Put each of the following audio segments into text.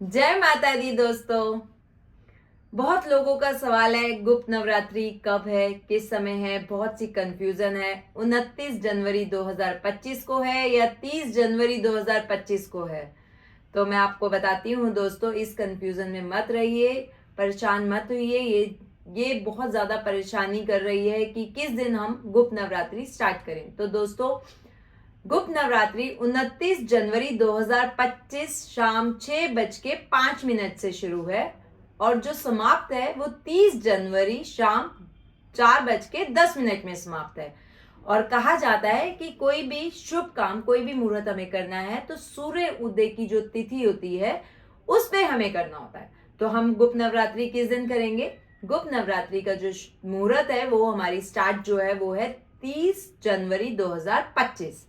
जय माता दी दोस्तों। बहुत लोगों का सवाल है गुप्त नवरात्रि कब है, किस समय है। बहुत सी कंफ्यूजन है। 29 जनवरी 2025 को है या 30 जनवरी 2025 को है। तो मैं आपको बताती हूँ दोस्तों, इस कंफ्यूजन में मत रहिए, परेशान मत होइए। ये बहुत ज्यादा परेशानी कर रही है कि किस दिन हम गुप्त नवरात्रि स्टार्ट करें। तो दोस्तों, गुप्त नवरात्रि 29 जनवरी 2025 शाम 6:05 से शुरू है और जो समाप्त है वो 30 जनवरी शाम 4:10 में समाप्त है। और कहा जाता है कि कोई भी शुभ काम, कोई भी मुहूर्त हमें करना है तो सूर्य उदय की जो तिथि होती है उस पे हमें करना होता है। तो हम गुप्त नवरात्रि किस दिन करेंगे? गुप्त नवरात्रि का जो मुहूर्त है वो हमारी स्टार्ट जो है वो है 30 जनवरी 2025।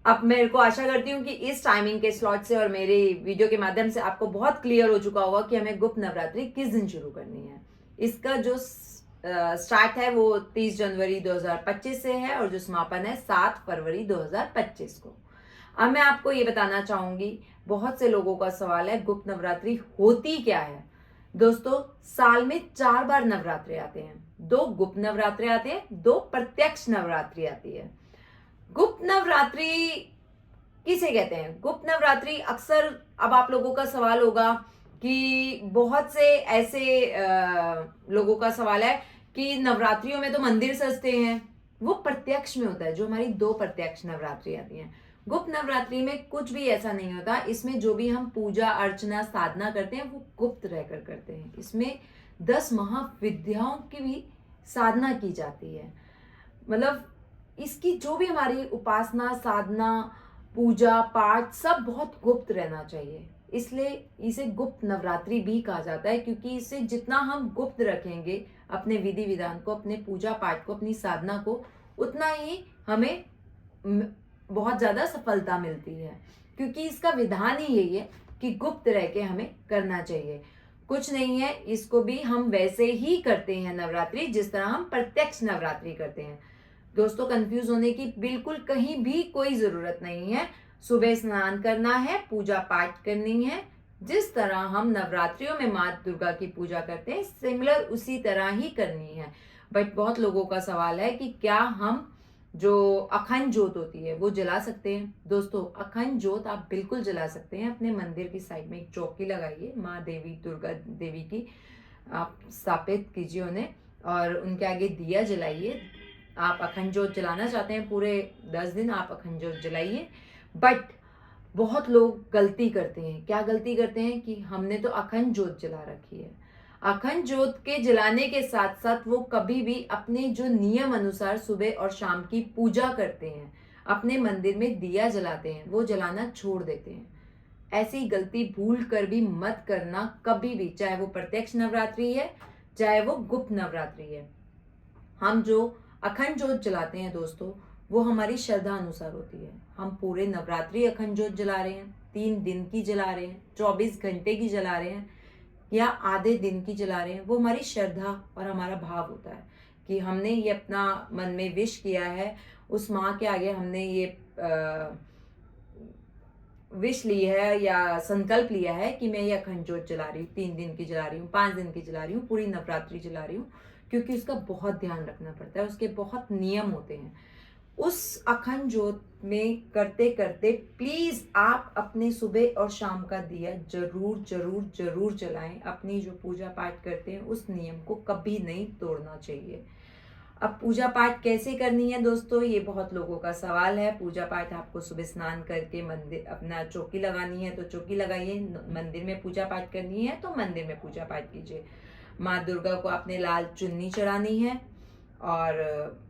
अब मेरे को आशा करती हूँ कि इस टाइमिंग के स्लॉट से और मेरे वीडियो के माध्यम से आपको बहुत क्लियर हो चुका होगा कि हमें गुप्त नवरात्रि किस दिन शुरू करनी है। इसका जो स्टार्ट है वो 30 जनवरी 2025 से है और जो समापन है 7 फरवरी 2025 को। अब मैं आपको ये बताना चाहूंगी, बहुत से लोगों का सवाल है गुप्त नवरात्रि होती क्या है। दोस्तों, साल में 4 बार नवरात्रि आते हैं। 2 गुप्त नवरात्रि आते हैं, 2 प्रत्यक्ष नवरात्रि आती है। गुप्त नवरात्रि किसे कहते हैं? गुप्त नवरात्रि अक्सर, अब आप लोगों का सवाल होगा कि बहुत से ऐसे लोगों का सवाल है कि नवरात्रियों में तो मंदिर सजते हैं। वो प्रत्यक्ष में होता है, जो हमारी 2 प्रत्यक्ष नवरात्रि आती हैं। गुप्त नवरात्रि में कुछ भी ऐसा नहीं होता। इसमें जो भी हम पूजा अर्चना साधना करते हैं वो गुप्त रहकर करते हैं। इसमें 10 महाविद्याओं की भी साधना की जाती है। मतलब इसकी जो भी हमारी उपासना साधना पूजा पाठ सब बहुत गुप्त रहना चाहिए। इसलिए इसे गुप्त नवरात्रि भी कहा जाता है, क्योंकि इसे जितना हम गुप्त रखेंगे अपने विधि विधान को, अपने पूजा पाठ को, अपनी साधना को, उतना ही हमें बहुत ज्यादा सफलता मिलती है। क्योंकि इसका विधान ही यही है कि गुप्त रह के हमें करना चाहिए। कुछ नहीं है, इसको भी हम वैसे ही करते हैं नवरात्रि जिस तरह हम प्रत्यक्ष नवरात्रि करते हैं। दोस्तों, कंफ्यूज होने की बिल्कुल कहीं भी कोई जरूरत नहीं है। सुबह स्नान करना है, पूजा पाठ करनी है। जिस तरह हम नवरात्रियों में माँ दुर्गा की पूजा करते हैं सिमिलर उसी तरह ही करनी है। बट बहुत लोगों का सवाल है कि क्या हम जो अखंड जोत होती है वो जला सकते हैं। दोस्तों, अखंड जोत आप बिल्कुल जला सकते हैं। अपने मंदिर की साइड में एक चौकी लगाइए, माँ देवी दुर्गा देवी की आप स्थापित कीजिए उन्हें और उनके आगे दिया जलाइए। आप अखंड जोत जलाना चाहते हैं पूरे 10 दिन, आप अखंड जोत जलाइए। बट बहुत लोग गलती करते हैं। क्या गलती करते हैं कि हमने तो अखंड जोत जला रखी है। अखंड जोत के जलाने के साथ साथ वो कभी भी अपने जो नियम अनुसार सुबह और शाम की पूजा करते हैं, अपने मंदिर में दिया जलाते हैं, वो जलाना छोड़ देते हैं। ऐसी गलती भूल कर भी मत करना कभी भी, चाहे वो प्रत्यक्ष नवरात्रि है चाहे वो गुप्त नवरात्रि है। हम जो अखंड ज्योत जलाते हैं दोस्तों, वो हमारी श्रद्धा अनुसार होती है। हम पूरे नवरात्रि अखंड ज्योत जला रहे हैं, 3 दिन की जला रहे हैं, 24 घंटे की जला रहे हैं या आधे दिन की जला रहे हैं, वो हमारी श्रद्धा और हमारा भाव होता है कि हमने ये अपना मन में विश किया है। उस माँ के आगे हमने ये विश ली है या संकल्प लिया है कि मैं ये अखंड ज्योत जला रही हूँ, 3 दिन की जला रही हूँ, 5 दिन की जला रही हूँ, पूरी नवरात्रि जला रही हूँ। क्योंकि उसका बहुत ध्यान रखना पड़ता है, उसके बहुत नियम होते हैं। उस अखंड ज्योत में करते करते प्लीज आप अपने सुबह और शाम का दिया जरूर जरूर जरूर जलाएं। अपनी जो पूजा पाठ करते हैं उस नियम को कभी नहीं तोड़ना चाहिए। अब पूजा पाठ कैसे करनी है दोस्तों, ये बहुत लोगों का सवाल है। पूजा पाठ आपको सुबह स्नान करके मंदिर अपना चौकी लगानी है तो चौकी लगाइए, मंदिर में पूजा पाठ करनी है तो मंदिर में पूजा पाठ कीजिए। माँ दुर्गा को आपने लाल चुन्नी चढ़ानी है और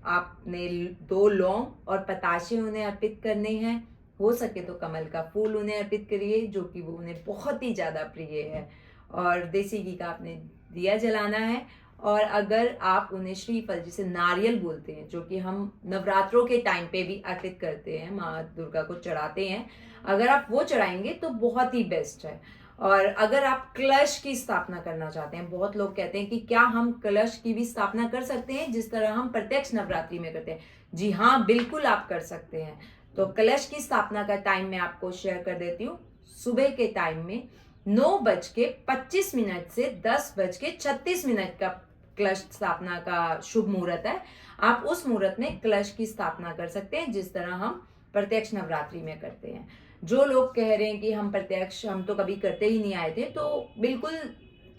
आपने 2 लौंग और पताशे उन्हें अर्पित करने हैं। हो सके तो कमल का फूल उन्हें अर्पित करिए, जो कि वो उन्हें बहुत ही ज्यादा प्रिय है। और देसी घी का आपने दिया जलाना है। और अगर आप उन्हें श्रीफल, जिसे नारियल बोलते हैं, जो कि हम नवरात्रों के टाइम पे भी अर्पित करते हैं, माँ दुर्गा को चढ़ाते हैं, अगर आप वो चढ़ाएंगे तो बहुत ही बेस्ट है। और अगर आप कलश की स्थापना करना चाहते हैं, बहुत लोग कहते हैं कि क्या हम कलश की भी स्थापना कर सकते हैं जिस तरह हम प्रत्यक्ष नवरात्रि में करते हैं। जी हाँ, बिल्कुल आप कर सकते हैं। तो कलश की स्थापना का टाइम मैं आपको शेयर कर देती हूँ। सुबह के टाइम में 9:25 से 10:36 का कलश स्थापना का शुभ मुहूर्त है। आप उस मुहूर्त में कलश की स्थापना कर सकते हैं, जिस तरह हम प्रत्यक्ष नवरात्रि में करते हैं। जो लोग कह रहे हैं कि हम तो कभी करते ही नहीं आए थे, तो बिल्कुल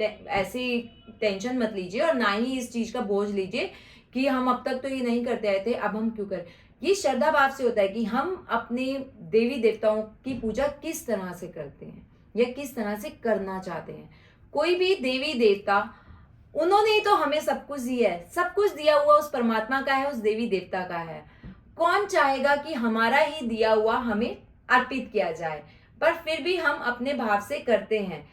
ऐसी टेंशन मत लीजिए और ना ही इस चीज का बोझ लीजिए कि हम अब तक तो ये नहीं करते आए थे, अब हम क्यों करें। ये श्रद्धा भाव से होता है कि हम अपने देवी देवताओं की पूजा किस तरह से करते हैं या किस तरह से करना चाहते हैं। कोई भी देवी देवता, उन्होंने ही तो हमें सब कुछ दिया है, सब कुछ दिया हुआ उस परमात्मा का है, उस देवी देवता का है। कौन चाहेगा कि हमारा ही दिया हुआ हमें अर्पित किया जाए, पर फिर भी हम अपने भाव से करते हैं।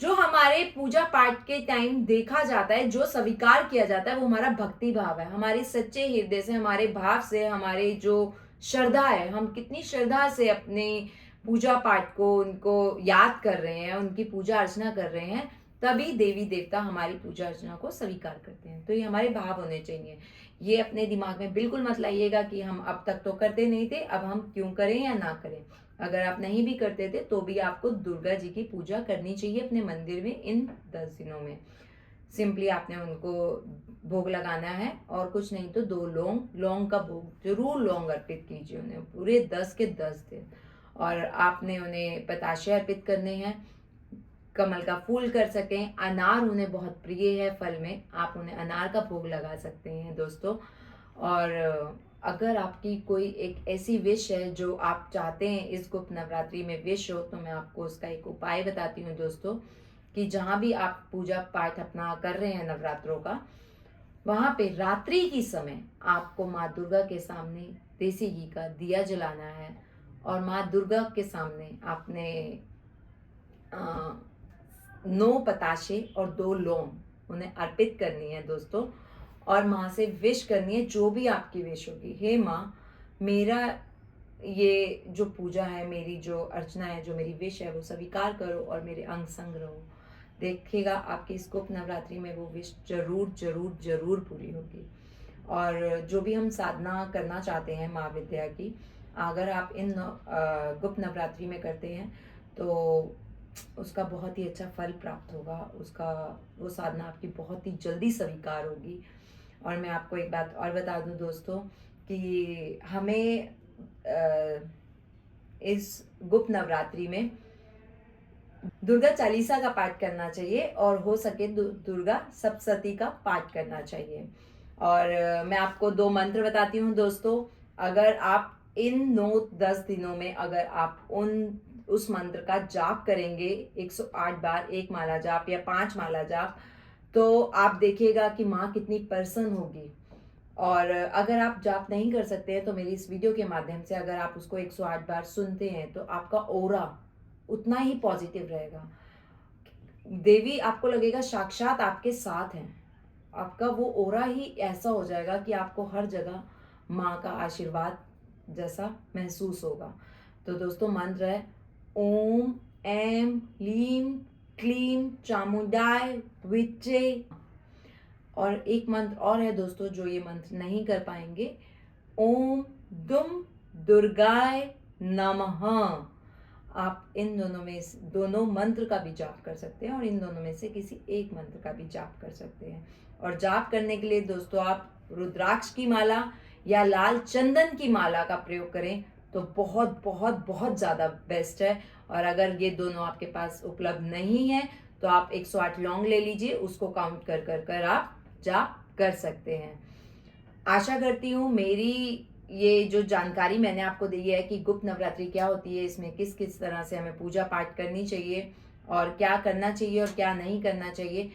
जो हमारे पूजा पाठ के टाइम देखा जाता है, जो स्वीकार किया जाता है, वो हमारा भक्ति भाव है। हमारे सच्चे हृदय से, हमारे भाव से, हमारे जो श्रद्धा है, हम कितनी श्रद्धा से अपने पूजा पाठ को उनको याद कर रहे हैं, उनकी पूजा अर्चना कर रहे हैं, तभी देवी देवता हमारी पूजा अर्चना को स्वीकार करते हैं। तो ये हमारे भाव होने चाहिए। ये अपने दिमाग में बिल्कुल मत लाइएगा कि हम अब तक तो करते नहीं थे, अब हम क्यों करें या ना करें। अगर आप नहीं भी करते थे तो भी आपको दुर्गा जी की पूजा करनी चाहिए अपने मंदिर में इन 10 दिनों में। सिंपली आपने उनको भोग लगाना है और कुछ नहीं तो 2 लौंग का भोग जरूर लौंग अर्पित कीजिए उन्हें पूरे 10 के 10 दिन। और आपने उन्हें बताशे अर्पित करने हैं, कमल का फूल कर सकें, अनार उन्हें बहुत प्रिय है फल में, आप उन्हें अनार का भोग लगा सकते हैं दोस्तों। और अगर आपकी कोई एक ऐसी विश है जो आप चाहते हैं इस गुप्त नवरात्रि में विश हो, तो मैं आपको उसका एक उपाय बताती हूँ दोस्तों, कि जहाँ भी आप पूजा पाठ अपना कर रहे हैं नवरात्रों का, वहाँ पे रात्रि की समय आपको माँ दुर्गा के सामने देसी घी का दिया जलाना है और माँ दुर्गा के सामने आपने 9 पताशे और 2 लौंग उन्हें अर्पित करनी है दोस्तों। और माँ से विश करनी है, जो भी आपकी विश होगी। हे माँ, मेरा ये जो पूजा है, मेरी जो अर्चना है, जो मेरी विश है, वो स्वीकार करो और मेरे अंग संग रहो। देखिएगा आपकी इस गुप्त नवरात्रि में वो विश जरूर जरूर जरूर पूरी होगी। और जो भी हम साधना करना चाहते हैं माँ विद्या की, अगर आप इन गुप्त नवरात्रि में करते हैं तो उसका बहुत ही अच्छा फल प्राप्त होगा, उसका वो साधना आपकी बहुत ही जल्दी स्वीकार होगी। और मैं आपको एक बात और बता दूं दोस्तों, कि हमें इस गुप्त नवरात्रि में दुर्गा चालीसा का पाठ करना चाहिए और हो सके दुर्गा सप्तशती का पाठ करना चाहिए। और मैं आपको 2 मंत्र बताती हूँ दोस्तों। अगर आप इन 9-10 दिनों में अगर आप उस मंत्र का जाप करेंगे 108 बार, 1 माला जाप या 5 माला जाप, तो आप देखिएगा कि माँ कितनी प्रसन्न होगी। और अगर आप जाप नहीं कर सकते हैं तो मेरी इस वीडियो के माध्यम से अगर आप उसको 108 बार सुनते हैं तो आपका ऑरा उतना ही पॉजिटिव रहेगा। देवी आपको लगेगा साक्षात आपके साथ हैं, आपका वो ऑरा ही ऐसा हो जाएगा कि आपको हर जगह माँ का आशीर्वाद जैसा महसूस होगा। तो दोस्तों मंत्र है ओम ऐं लीं क्लीं चामुंडाय विच्चे। और एक मंत्र और है दोस्तों, जो ये मंत्र नहीं कर पाएंगे, ओम दुम दुर्गाय नमः। आप इन दोनों मंत्र का भी जाप कर सकते हैं और इन दोनों में से किसी एक मंत्र का भी जाप कर सकते हैं। और जाप करने के लिए दोस्तों आप रुद्राक्ष की माला या लाल चंदन की माला का प्रयोग करें तो बहुत बहुत बहुत ज़्यादा बेस्ट है। और अगर ये दोनों आपके पास उपलब्ध नहीं है तो आप 108 लौंग ले लीजिए, उसको काउंट कर कर कर आप जाप कर सकते हैं। आशा करती हूँ मेरी ये जो जानकारी मैंने आपको दी है कि गुप्त नवरात्रि क्या होती है, इसमें किस किस तरह से हमें पूजा पाठ करनी चाहिए और क्या करना चाहिए और क्या नहीं करना चाहिए,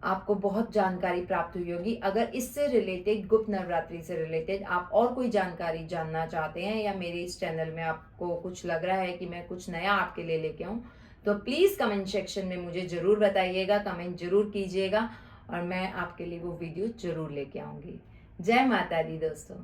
आपको बहुत जानकारी प्राप्त हुई होगी। अगर इससे रिलेटेड, गुप्त नवरात्रि से रिलेटेड आप और कोई जानकारी जानना चाहते हैं या मेरे इस चैनल में आपको कुछ लग रहा है कि मैं कुछ नया आपके लिए लेके आऊँ, तो प्लीज़ कमेंट सेक्शन में मुझे ज़रूर बताइएगा, कमेंट जरूर कीजिएगा और मैं आपके लिए वो वीडियो जरूर लेके आऊँगी। जय माता दी दोस्तों।